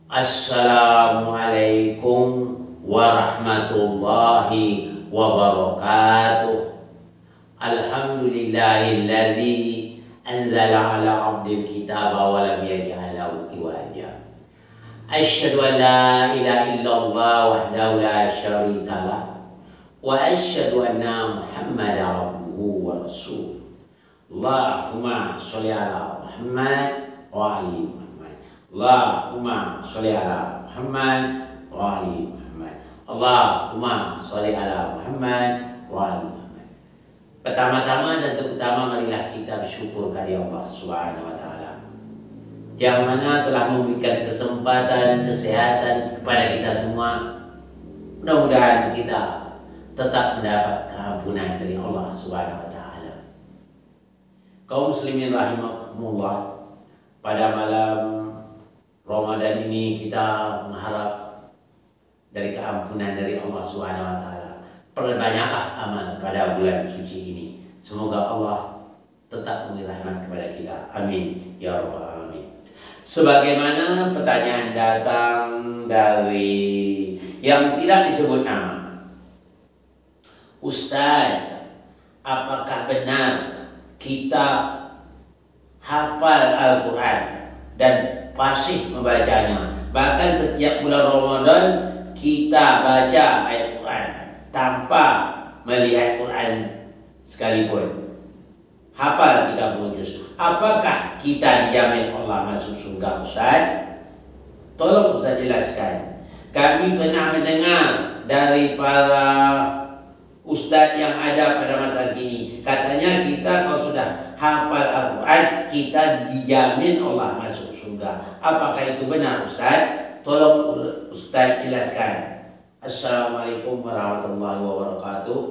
Assalamualaikum warahmatullahi wabarakatuh. Alhamdulillahilladzi anzala ala abdil kitaba wa lam yaj'al lahu iwaja. Asyhadu an la ilaha illallah wahdahu la syarika lah wa asyhadu anna Muhammadan abduhu wa rasuluh. Allahumma sholli ala Muhammad wa ali Muhammad. Allahumma sholli ala Muhammad wa ali Muhammad. Allahumma sholli ala Muhammad wa ali Muhammad. Pertama-tama dan terutama marilah kita bersyukur kepada Allah Subhanahu wa taala yang mana telah memberikan kesempatan kesehatan kepada kita semua. Mudah-mudahan kita tetap mendapat keampunan dari Allah Subhanahu wa taala. Kaum muslimin rahimakumullah, pada malam Ramadan ini kita mengharap dari keampunan dari Allah Subhanahu wa taala. Perbanyaklah amal pada bulan suci ini. Semoga Allah tetap memberi rahmat kepada kita. Amin ya rabbal alamin. Sebagaimana pertanyaan datang dari yang tidak disebut nama. Ustaz, apakah benar kita hafal Al-Quran dan fasih membacanya? Bahkan setiap bulan Ramadan kita baca ayat Quran tanpa melihat Quran sekalipun. Hafal 30 juz. Apakah kita dijamin Allah masuk surga, Ustaz? Tolong Ustaz jelaskan. Kami pernah mendengar dari para ustaz yang ada pada masa kini, katanya kita kalau sudah hafal Al-Quran kita dijamin Allah masuk surga. Apakah itu benar, Ustaz? Tolong Ustaz jelaskan. Assalamualaikum warahmatullahi wabarakatuh.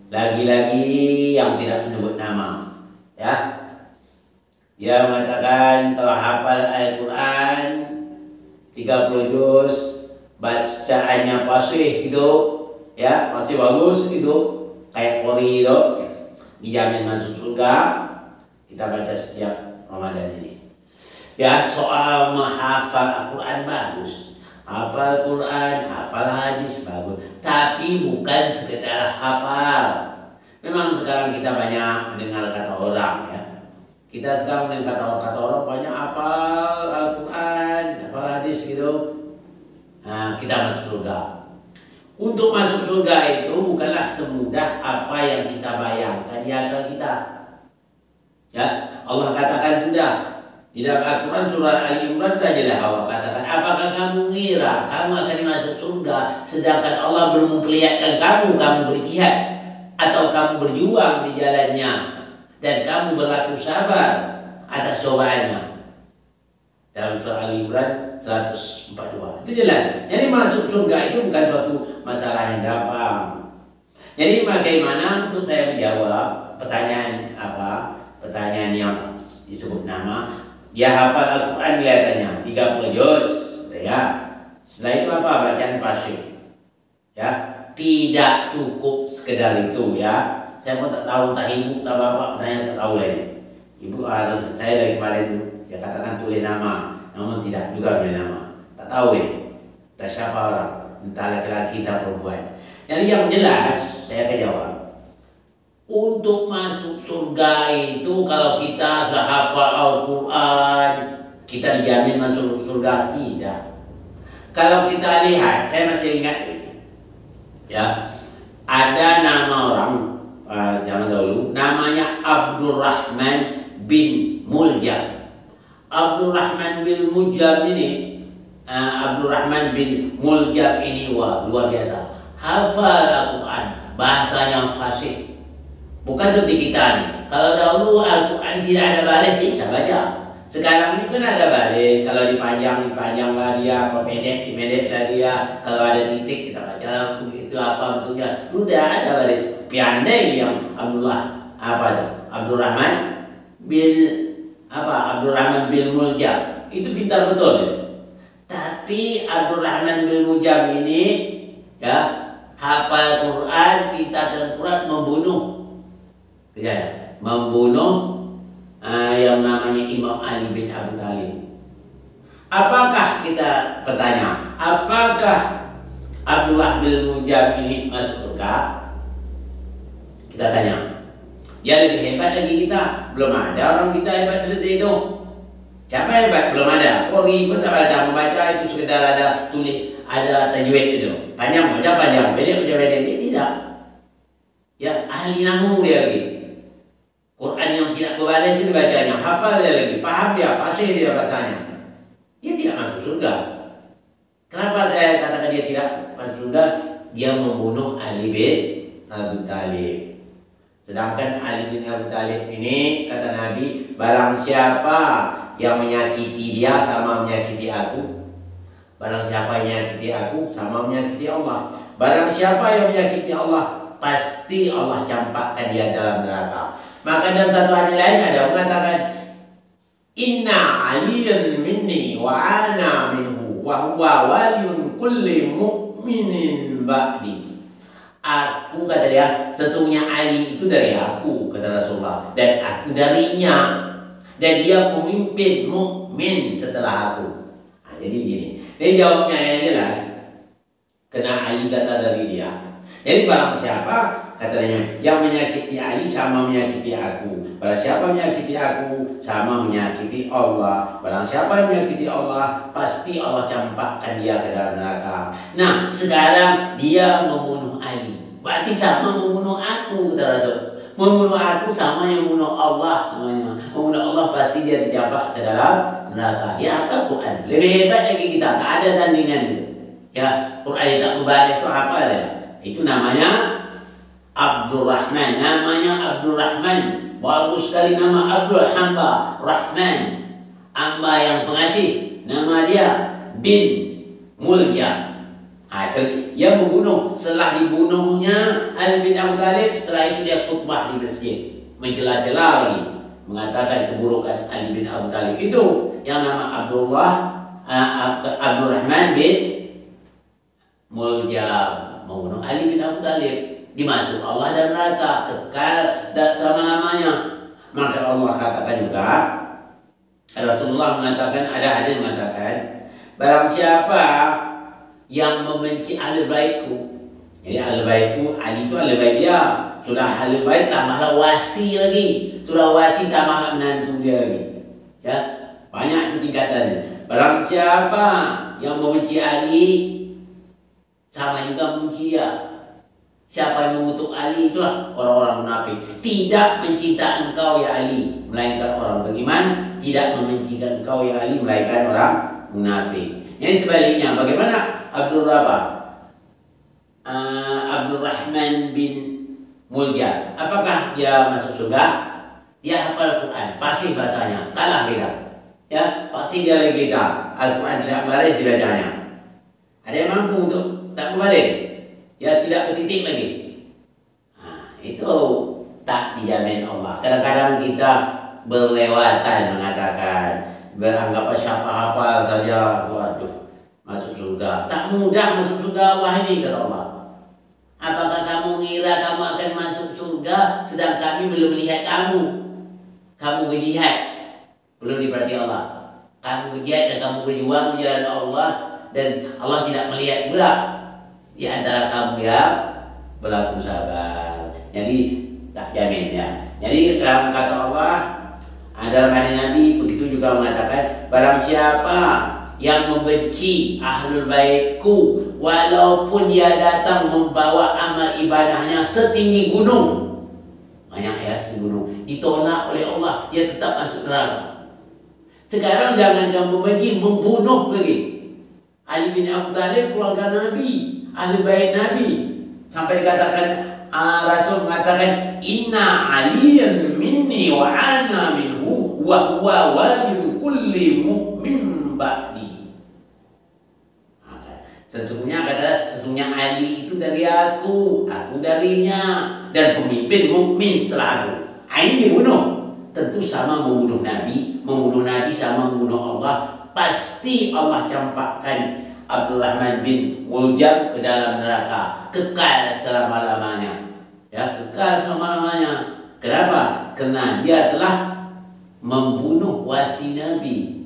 Lagi-lagi yang tidak menyebut nama, ya. Dia mengatakan kalau hafal Al-Quran 30 juz, bacaannya fasih gitu, ya, masih bagus gitu, kayak Qori itu, dijamin masuk surga. Kita baca setiap Ramadan ini. Ya, soal menghafal Al-Quran bagus, hafal Quran, hafal hadis bagus, tapi bukan sekedar hafal. Memang sekarang kita banyak mendengar kata orang, ya. Kita sekarang mendengar kata orang banyak hafal Al-Quran, hafal hadis gitu. Nah, kita masuk surga. Untuk masuk surga itu bukanlah semudah apa yang kita bayangkan di akal kita. Ya, Allah katakan sudah di dalam Al-Quran surah Ali Imran sudah jelas Allah katakan, apakah kamu mengira kamu akan masuk surga sedangkan Allah belum memperlihatkan kamu berjihad atau kamu berjuang di jalannya dan kamu berlaku sabar atas cobaannya. Dalam surah Ali Imran 142. Itu jelas. Jadi masuk surga itu bukan suatu masalah yang gampang. Jadi bagaimana untuk saya menjawab pertanyaan Pertanyaan yang disebut nama. Dia hafal Al-Quran kelihatannya 30 juz, ya. Setelah itu apa? Bacaan fasih. Ya, tidak cukup sekedar itu, ya. Saya pun tak tahu, entah ibu, tak bapak, tanya tak tahu lagi. Ibu harus, saya dari kemarin ya katakan tulis nama, namun tidak juga tulis nama. Tak tahu ini, tak siapa orang, entah laki-laki, entah perempuan. Jadi yang jelas saya akan jawab. Untuk masuk surga itu kalau kita sudah hafal Al-Quran, kita dijamin masuk surga? Tidak. Kalau kita lihat, saya masih ingat ini, ya, ada nama orang zaman dahulu, namanya Abdurrahman bin Muljam. Abdurrahman bin Muljam ini, wah, luar biasa. Hafal Al-Quran, bahasanya fasih. Bukan seperti kita nih. Kalau dahulu Al-Quran tidak ada baris, dia bisa baca. Sekarang ini kan ada baris. Kalau dipanjang lah dia. Kalau pendek, dipendek lah dia. Kalau ada titik, kita baca itu apa bentuknya. Dulu tidak ada baris. Piandai yang Abdurrahman bin Muljam. Itu pintar betul. Tapi Abdurrahman bin Muljam ini, ya, hafal Quran, kita dan Quran membunuh. Ya, membunuh yang namanya Imam Ali bin Abi Thalib. Apakah kita bertanya, apakah Abdullah bin Muljam ini masuk surga? Kita tanya. Dia lebih hebat lagi kita. Belum ada orang kita hebat seperti itu. Siapa hebat? Belum ada. Kok ribet baca, membaca itu sekedar ada tulis, ada tajwid itu. Panjang baca panjang, pendek baca pendek. Dia tidak. Ya, ahli nahwu dia lagi. Quran yang tidak berbaris itu bacanya, hafal dia lagi, paham dia, fasih dia bahasanya. Dia tidak masuk surga. Kenapa saya katakan dia tidak masuk surga? Dia membunuh Ali bin Abi Thalib. Sedangkan Ali bin Abi Thalib ini, kata Nabi, barang siapa yang menyakiti dia sama menyakiti aku. Barang siapa yang menyakiti aku sama menyakiti Allah. Barang siapa yang menyakiti Allah, pasti Allah campakkan dia dalam neraka. Maka dalam satu hadis lain ada mengatakan, Inna aliyun minni wa ana minhu wa huwa waliyun kulli mu'minin ba'di. Aku, kata dia, sesungguhnya Ali itu dari aku, kata Rasulullah, dan aku darinya, dan dia pemimpin mukmin setelah aku. Nah, jadi gini, dia jawabnya yang jelas, kena Ali kata dari dia. Jadi barang siapa, katanya, yang menyakiti Ali sama menyakiti aku. Barang siapa menyakiti aku sama menyakiti Allah. Barang siapa yang menyakiti Allah, pasti Allah campakkan dia ke dalam neraka. Nah, sekarang dia membunuh Ali, berarti sama membunuh aku, kata Rasul. Membunuh aku sama yang membunuh Allah namanya. Membunuh Allah pasti dia dicampak ke dalam neraka. Ya, apa Quran? Lebih hebat lagi kita, tak ada tandingan itu. Ya, Quran yang tak berbaris itu apa ya? Itu namanya Abdurrahman. Namanya Abdurrahman. Bagus sekali nama Abdul Hamba Rahman. Hamba yang pengasih. Nama dia bin Muljam. Dia membunuh. Setelah dibunuhnya Ali bin Abi Thalib, setelah itu dia khutbah di masjid, mencela-cela lagi, mengatakan keburukan Ali bin Abi Thalib. Itu yang nama Abdurrahman bin Muljam. Membunuh Ali bin Abi Thalib, dimasuk Allah dan neraka, kekal dan selama-lamanya. Maka Allah katakan juga, Rasulullah mengatakan, ada hadis mengatakan, barang siapa yang membenci ahli baitku, jadi ahli baitku, Ali itu ahli bait dia, sudah ahli bait tambahlah wasi lagi, sudah wasi tambahlah menantu dia lagi, ya, banyak itu tingkatannya. Barang siapa yang membenci Ali, sama juga membenci dia. Siapa yang mengutuk Ali, itulah orang-orang munafik. Tidak mencinta engkau ya Ali, melainkan orang beriman. Tidak membencikan engkau ya Ali, melainkan orang munafik. Jadi sebaliknya, bagaimana Abdurrahman bin Muljam? Apakah dia masuk surga? Dia hafal Quran, pasti bahasanya, kalah kita. Ya, pasti dia lagi kita. Al-Quran tidak baris dibacanya. Ada yang mampu untuk tak berbaris, ya tidak bertitik lagi. Nah, itu tak dijamin Allah. Kadang-kadang kita berlewatan mengatakan, beranggap siapa hafal saja, waduh, masuk surga. Tak mudah masuk surga Allah ini, kata Allah. Apakah kamu mengira kamu akan masuk surga sedang kami belum melihat kamu? Kamu berjihad, belum diperhati Allah. Kamu berjihad dan kamu berjuang di jalan Allah, dan Allah tidak melihat pula di antara kamu yang berlaku sabar. Jadi tak jamin ya. Jadi dalam kata Allah, dalam hadis Nabi begitu juga mengatakan, barang siapa yang membenci ahlul baitku, walaupun dia datang membawa amal ibadahnya setinggi gunung, banyak ya, setinggi gunung, ditolak oleh Allah, dia tetap masuk neraka. Sekarang jangan kamu benci, membunuh lagi Ali bin Abi Thalib, keluarga Nabi, ahli bait Nabi, sampai dikatakan, Rasul mengatakan, Inna aliyan minni wa ana minhu wa huwa waliyun kulli mu'min ba'di. Sesungguhnya Ali itu dari aku darinya, dan pemimpin mukmin setelah aku. Ini dibunuh. Tentu sama membunuh Nabi sama membunuh Allah. Pasti Allah campakkan Abdurrahman bin Muljam ke dalam neraka, kekal selama-lamanya. Ya, kekal selama-lamanya. Kenapa? Karena dia telah membunuh wasi Nabi,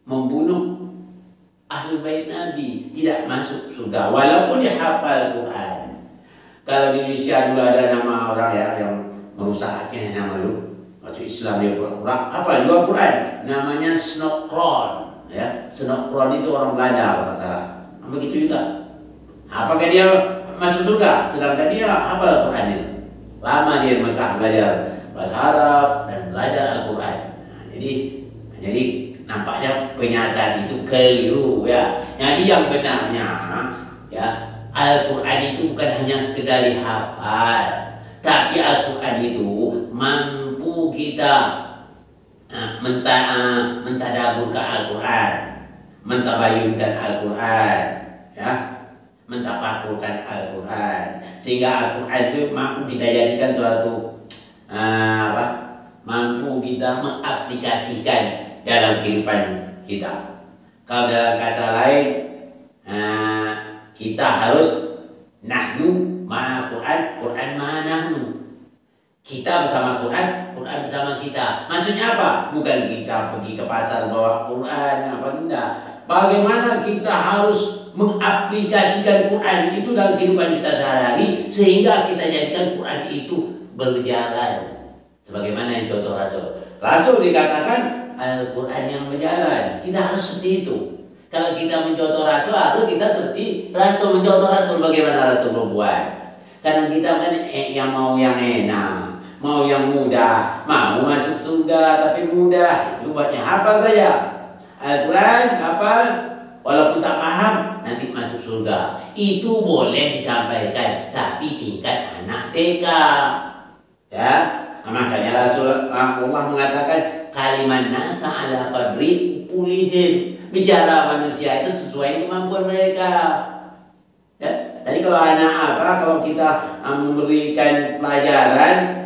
membunuh Ahlul Bait Nabi tidak masuk surga walaupun dia hafal Quran. Kalau di Indonesia dulu ada nama orang ya yang merusak Aceh, nama dulu waktu Islam dia pura-pura hafal juga Quran, namanya Snokron ya. Snokron itu orang Belanda kalau tak salah. Begitu juga. Apakah dia masuk surga sedangkan dia hafal Quran itu? Lama dia di Mekah belajar bahasa Arab dan belajar Al-Quran. Nah, jadi nampaknya pernyataan itu keliru ya. Jadi yang benarnya ya, Al-Quran itu bukan hanya sekedar dihafal, tapi Al-Quran itu mampu kita mentadaburkan Al-Quran, mentabayunkan Al-Quran ya, mentafakurkan Al-Quran, sehingga Al-Quran itu mampu kita jadikan suatu mampu kita mengaplikasikan dalam kehidupan kita. Kalau dalam kata lain, kita harus nahnu ma'a Quran, Quran ma'a nahnu. Kita bersama Quran, Quran bersama kita. Maksudnya apa? Bukan kita pergi ke pasar bawa Quran, apa enggak. Bagaimana kita harus mengaplikasikan Quran itu dalam kehidupan kita sehari-hari sehingga kita jadikan Quran itu berjalan. Sebagaimana yang contoh Rasul dikatakan Al-Quran yang berjalan. Kita harus seperti itu. Kalau kita mencontoh Rasul, harus kita seperti Rasul mencontoh Rasul. Bagaimana Rasul berbuat? Karena kita kan yang mau yang enak, mau yang mudah, mau masuk surga tapi mudah, itu buatnya hafal saja Al-Quran, hafal, walaupun tak paham nanti masuk surga. Itu boleh disampaikan, tapi tingkat anak TK ya. Makanya Rasulullah mengatakan kalimat nasa ala qadri ulihim, bicara manusia itu sesuai kemampuan mereka ya. Tadi kalau anak kalau kita memberikan pelajaran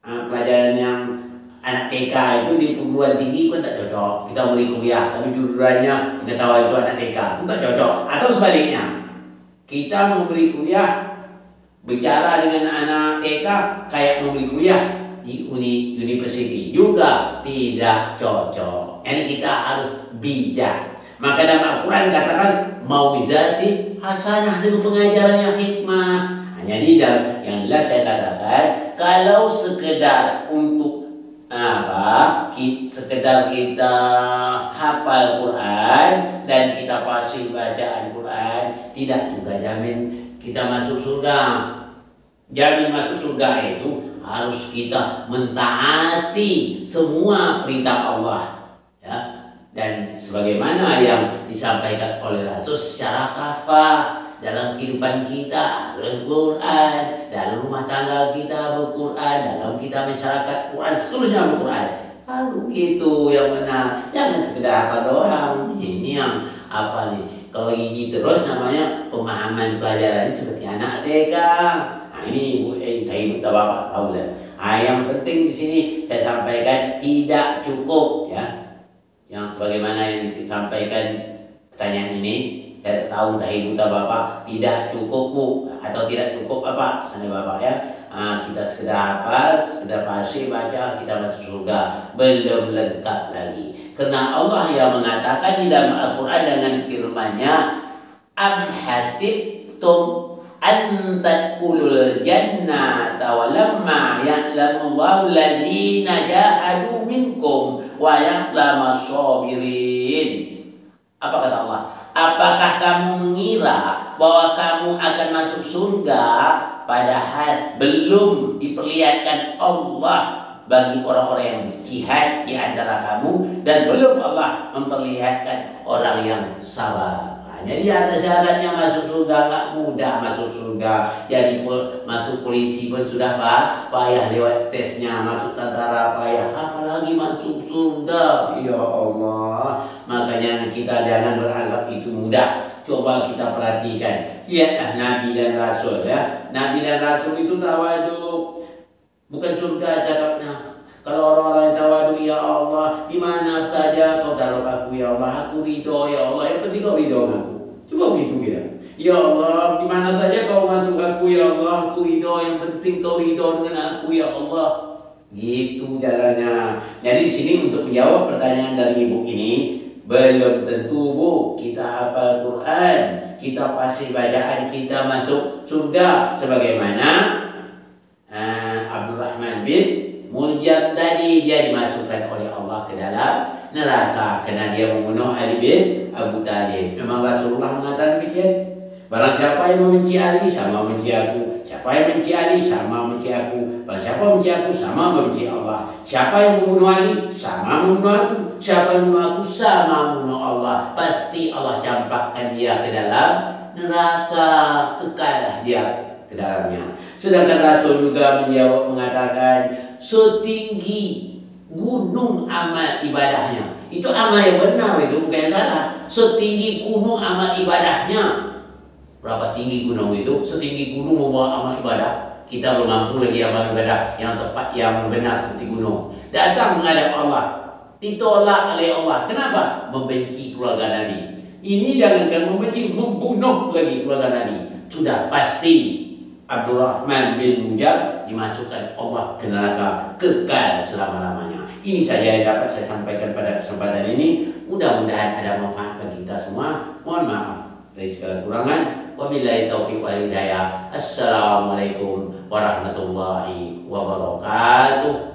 pelajaran yang anak TK itu di perguruan tinggi pun tak cocok. Kita beri kuliah tapi jurusannya pengetahuan itu anak TK pun tak cocok. Atau sebaliknya, kita memberi kuliah bicara dengan anak TK kayak memberi kuliah di university juga tidak cocok. Jadi kita harus bijak. Maka dalam Al-Quran katakan mauizati hasanah, dengan pengajaran yang hikmah. Jadi yang jelas saya katakan, kalau sekedar untuk sekedar kita hafal Quran dan kita fasih bacaan Quran, tidak juga jamin kita masuk surga. Jamin masuk surga itu harus kita mentaati semua perintah Allah ya. Dan sebagaimana yang disampaikan oleh Rasul secara kafah dalam kehidupan kita Al-Quran, dalam rumah tangga kita berquran, dalam kita masyarakat Quran, seluruhnya berquran. Lalu gitu yang benar, jangan sekedar apa doang. Ini yang apa nih? Kalau ini terus namanya pemahaman pelajaran seperti anak TK. Nah, ini ibu bapak tahu lah. Yang penting di sini saya sampaikan tidak cukup ya. Yang sebagaimana yang disampaikan pertanyaan ini, saya tahu entah ibu atau bapak tidak cukup bu atau tidak cukup apa pesannya bapak ya. Kita sekedar hafal, sekedar fasih baca, kita masuk surga, belum lengkap lagi. Karena Allah yang mengatakan di dalam Al-Quran dengan firman-Nya, am hasibtum an tadkhulul jannata wa lamma ya'lamullahu allazina jahadu minkum wa ya'lamas sabirin. Apa kata Allah? Apakah kamu mengira bahwa kamu akan masuk surga padahal belum diperlihatkan Allah bagi orang-orang yang berjihad di antara kamu, dan belum Allah memperlihatkan orang yang sabar. Jadi ada syaratnya masuk surga, nggak mudah masuk surga. Jadi masuk polisi pun sudah payah lewat tesnya, masuk tentara payah, apalagi masuk surga. Ya Allah, makanya kita jangan beranggap itu mudah. Coba kita perhatikan, lihatlah Nabi dan Rasul ya. Nabi dan Rasul itu tawaduk, bukan surga cakapnya. Kalau orang-orang yang tawadu, ya Allah, di mana saja kau taruh aku ya Allah, aku ridho ya Allah, yang penting kau ridho aku. Coba begitu kita. Ya Allah, di mana saja kau masuk aku ya Allah, aku ridho, yang penting kau ridho dengan aku ya Allah. Gitu caranya. Jadi di sini untuk menjawab pertanyaan dari ibu ini, belum tentu Bu kita hafal Quran, kita pasti bacaan kita masuk surga sebagaimana Abdurrahman bin Muljam tadi, dia dimasukkan oleh Allah ke dalam neraka karena dia membunuh Ali bin Abu Talib. Memang Rasulullah mengatakan demikian. Barang siapa yang membenci Ali sama membenci aku. Siapa yang benci Ali sama benci aku. Barang siapa benci aku sama membenci Allah. Siapa yang membunuh Ali sama membunuh aku. Siapa yang membunuh aku sama membunuh Allah. Pasti Allah campakkan dia ke dalam neraka, kekallah dia ke dalamnya. Sedangkan Rasul juga menjawab mengatakan, setinggi gunung amal ibadahnya. Itu amal yang benar, itu bukan yang salah. Setinggi gunung amal ibadahnya. Berapa tinggi gunung itu? Setinggi gunung membawa amal ibadah. Kita belum mampu lagi amal ibadah yang tepat, yang benar seperti gunung. Datang menghadap Allah, ditolak oleh Allah. Kenapa? Membenci keluarga Nabi. Ini jangankan membenci, membunuh lagi keluarga Nabi. Sudah pasti Abdurrahman bin Muljam dimasukkan Allah ke neraka kekal selama-lamanya. Ini saja yang dapat saya sampaikan pada kesempatan ini. Mudah-mudahan ada manfaat bagi kita semua. Mohon maaf dari segala kurangan. Wabillahi taufiq wal hidayah. Assalamualaikum warahmatullahi wabarakatuh.